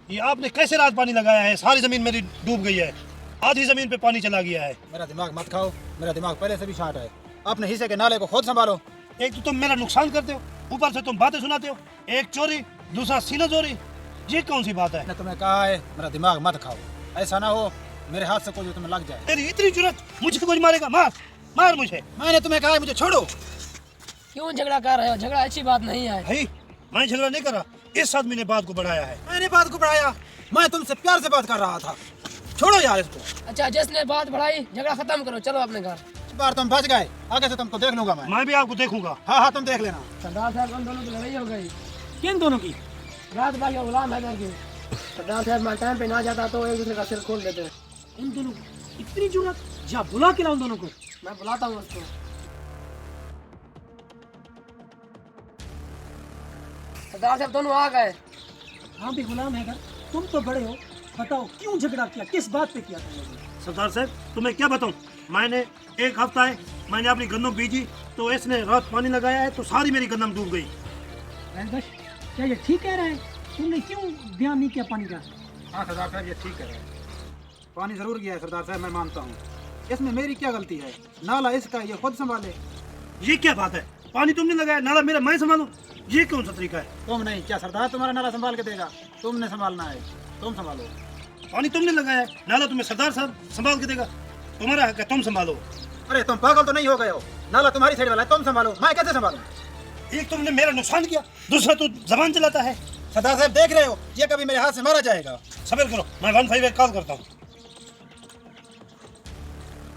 ये आपने कैसे रात पानी लगाया है? सारी जमीन मेरी डूब गई है, आधी जमीन पे पानी चला गया है। मेरा दिमाग मत खाओ, मेरा दिमाग पहले से भी शांत है। अपने हिस्से के नाले को खुद संभालो। एक तो तुम मेरा नुकसान करते हो, ऊपर से तुम बातें सुनाते हो। एक चोरी, दूसरा सीना चोरी, ये कौन सी बात है? मैंने तुम्हें कहा है मेरा दिमाग मत खाओ, ऐसा ना हो मेरे हाथ से कोई तुम्हें लग जाए। तेरी इतनी जुर्रत, मुझे कोई मारेगा? मार मार मुझे। मैंने तुम्हें कहा है मुझे छोड़ो। क्यों झगड़ा कर रहे हो? झगड़ा अच्छी बात नहीं है। भाई मैं झगड़ा नहीं कर रहा, इस आदमी ने बात को बढ़ाया है। मैंने बात को बढ़ाया? मैं तुमसे प्यार से बात कर रहा था। छोड़ो यार इसको। अच्छा, जिसने बात बढ़ाई झगड़ा खत्म करो, चलो अपने घर। इस बार तुम बच गए, आगे से तुमको देख लूंगा मैं। मैं भी आपको देखूंगा। हाँ हाँ तुम देख लेना। सरदार साहब उन दोनों की लड़ाई हो गई। किन दोनों की? रात भाई और गुलाम हैदर की। सरदार साहब मैं टाइम पे ना जाता तो एक दूसरे का सिर खोल देते। उन दोनों को इतनी जरूरत? जा बुला के लाओ उन दोनों को। मैं बुलाता हूँ उसको। सरदार साहब दोनों आ गए। हाँ भी गुलाम हैदर, तुम तो बड़े हो, बताओ क्यों झगड़ा किया, किस बात पे किया तुम लोगों ने? सरदार साहब तुम्हें क्या बताऊं, मैंने एक हफ्ता है मैंने अपनी गंदम बीजी, तो इसने रात पानी लगाया है तो सारी मेरी गंदम डूब गई। वैलबश, क्या ये ठीक कह रहा है? तुमने क्यों ध्यान नहीं किया पानी का? हाँ सरदार साहब ये ठीक है, पानी जरूर गया है सरदार साहब, मैं मानता हूँ। इसमें मेरी क्या गलती है? नाला इसका, ये खुद संभाले। ये क्या बात है? पानी तुमने लगाया, नाला मेरा मैं संभालूं? ये कौन सा तरीका है? तुम नहीं, क्या सरदार तुम्हारा नाला संभाल के देगा? तुमने संभालना है, तुम संभालो। पानी तुमने लगाया है, नाला तुम्हें सरदार साहब संभाल के देगा। तुम्हारा हक है, तुम संभालो। अरे तुम पागल तो नहीं हो गए हो? नाला तुम्हारी साइड वाला है, तुम संभालो, मैं कैसे संभालूं? एक तुमने मेरा नुकसान किया, दूसरा तू जबान चलाता है। सरदार साहब देख रहे हो, ये कभी मेरे हाथ से मारा जाएगा। सब्र करो, मैं 151 कॉल करता हूँ।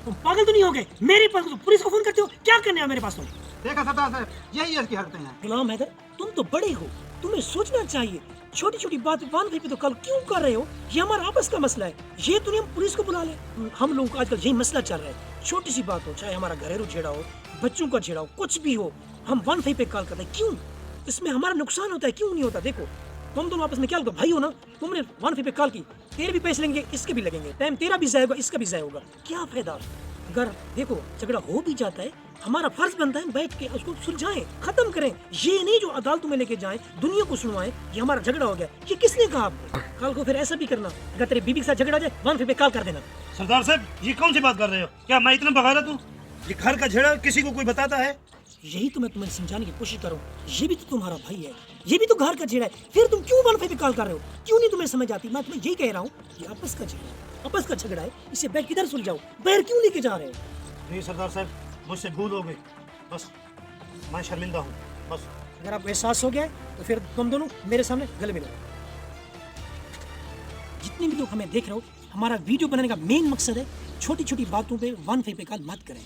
तुम पागल तो नहीं हो गए? मेरे पास तो पुलिस को फोन करते हो, क्या करने आए मेरे पास तुम? देखा सरदार साहब, यही इसकी हरकतें हैं। गुलाम हैदर, तुम तो बड़े हो, तुम्हें सोचना चाहिए। छोटी छोटी बात वन पे तो कल क्यों कर रहे हो? ये हमारा आपस का मसला है, ये तो नहीं हम पुलिस को बुला ले। हम लोगों का आजकल यही मसला चल रहा है। छोटी सी बात हो, चाहे हमारा घरेलू झेड़ा हो, बच्चों का झेड़ा हो, कुछ भी हो, हम 1 पे कॉल करते हैं। क्यों? इसमें हमारा नुकसान होता है, क्यों नहीं होता? देखो तुम दोनों आपस में क्या भाई हो ना, तुमने 1 पे कॉल की, तेरे भी पैसे लेंगे, इसके भी लगेंगे, टाइम तेरा भी जाएगा, इसका भी जाएगा, क्या फायदा? अगर देखो झगड़ा हो भी जाता है, हमारा फर्ज बनता है बैठ के उसको सुलझाएं, खत्म करें। ये नहीं जो अदालतों में लेके जाएं, दुनिया को सुनवाएं कि हमारा झगड़ा हो गया। ये किसने कहा आपको? कल को फिर ऐसा भी करना, अगर तेरे बीबी के साथ झगड़ा जाए 1 पे कॉल कर देना। सरदार साहब ये कौन सी बात कर रहे हो? क्या मैं इतना बगावत हूँ? ये घर का झेड़ा किसी को कोई बताता है? यही तो मैं तुम्हें समझाने की कोशिश करूँ, ये भी तो तुम्हारा भाई है, ये भी तो घर का झगड़ा है, फिर तुम क्यों 1 पे कॉल कर रहे हो? क्यों नहीं तुम्हें समझ आती? मैं तुम्हें यही कह रहा हूँ, ये आपस का झगड़ा है, आपस का झगड़ा है, इसे बैठ किधर सुलझाओ, बाहर क्यों लेके जा रहे हो? नहीं सरदार साहब, मुझसे भूल हो गई, बस मैं शर्मिंदा हूँ, बस। अगर आपको एहसास हो गया है तो फिर तुम दोनों मेरे सामने गले मिलो। जितने भी लोग हमें देख रहे हो, हमारा वीडियो बनाने का मेन मकसद है छोटी छोटी बातों पे 1 पे कॉल मत करें।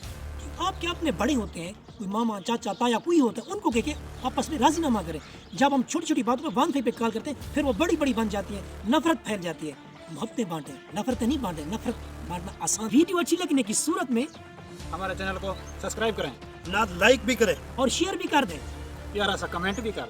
आप क्या अपने बड़े होते हैं, कोई मामा चाचा ताया कोई होता है, उनको कह के आपस में राजीनामा करें। जब हम छोटी छोटी बातों पे 1 पे कॉल करते हैं, फिर वो बड़ी बड़ी बन जाती है, नफरत फैल जाती है। मोहब्बतें बांटें, नफरतें नहीं बांटें। नफरत बांटना आसान। वीडियो अच्छी लगने की सूरत में हमारे चैनल को सब्सक्राइब करें ना लाइक भी करें और शेयर भी कर दें। प्यारा सा कमेंट भी कर